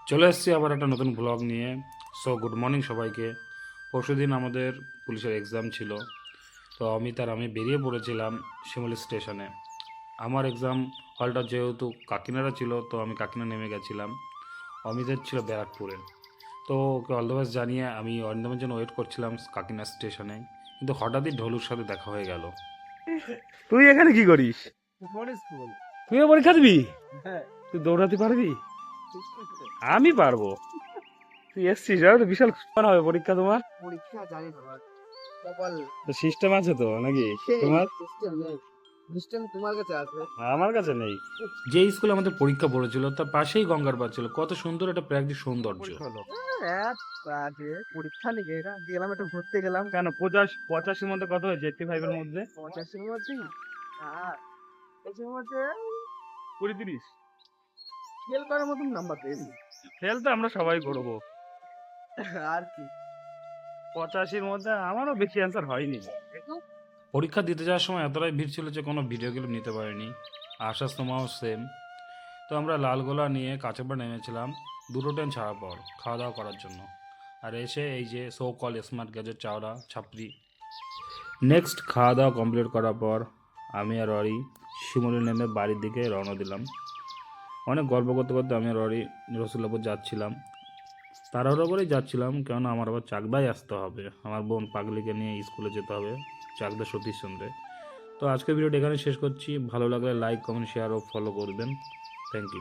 চলে এসেছি আবার একটা নতুন ব্লগ নিয়ে। সো গুড মর্নিং সবাইকে। পরশুদিন আমাদের পুলিশের এক্সাম ছিল, তো আমি বেরিয়ে পড়েছিলাম শিমুলি স্টেশনে। আমার এক্সাম হলটা যেহেতু কাকিনাড়া ছিল, তো আমি কাকিনা নেমে গেছিলাম। অমিতের ছিল ব্যারাকপুরে। তো ওকে অল দ্য বেস্ট জানিয়ে আমি অরিন্দমের জন্য ওয়েট করছিলাম কাকিনা স্টেশনে, কিন্তু হঠাৎই ঢোলুর সাথে দেখা হয়ে গেল। তুই এখানে কি করিস? স্কুল। তুইও পরীক্ষা দিবি? হ্যাঁ, তুই দৌড়াতে পারবি? আমি পারবো। তুই এসছিস, তো বিশাল ফোন হবে পরীক্ষা তোমার। পরীক্ষা জানি না বাট কপাল তো সিস্টেম আছে তো নাকি তোমার? সিস্টেম নেই। সিস্টেম তোমার কাছে আছে। আমার কাছে নেই। যে স্কুলে আমাদের পরীক্ষা পড়েছিল তার পাশেই গঙ্গার পাড় ছিল। কত সুন্দর একটা প্রাকৃতিক সৌন্দর্য। পরীক্ষা হলো এক আগে পরীক্ষা নিয়ে এটা গেলাম, একটু ঘুরতে গেলাম। কেন? 85 মধ্যে কত হয়েছে? 85 এর মধ্যে 85-এর মধ্যে আর এর মধ্যে 20-30 ফেল করার মতন নাম্বার পেয়েছি। ফেল তো আমরা সবাই করবো। আর কি 85-র মধ্যে আমারও বেশি অ্যান্সার হয়নি। পরীক্ষা দিতে যাওয়ার সময় এতটাই ভিড় ছিল যে কোনো ভিডিও ক্লিপ নিতে পারিনি। আসার সময়ও সেম। তো আমরা লালগোলা নিয়ে কাঁচাপাড়া নেমেছিলাম 2টো ট্রেন ছাড়ার পর খাওয়া দাওয়া করার জন্য। আর এসে এই যে সো কল স্মার্ট গ্যাজেট চাওড়া ছাপড়ি। নেক্সট খাওয়া দাওয়া কমপ্লিট করার পর আমি আর ররি শিমুলি নেমে বাড়ির দিকে রওনা দিলাম। অনেক গল্প করতে করতে আমি আর ররি রসুল্লাপুর যাচ্ছিলাম। তাড়াহুড়ো করেই যাচ্ছিলাম, কেননা আমার আবার চাকদায় আসতে হবে। আমার বোন পাগলিকে নিয়ে স্কুলে যেতে হবে, চাকদা সতীশচন্দ্রে। তো আজকের ভিডিওটা এখানে শেষ করছি। ভালো লাগলে লাইক, কমেন্ট, শেয়ার ও ফলো করবেন। Thank you.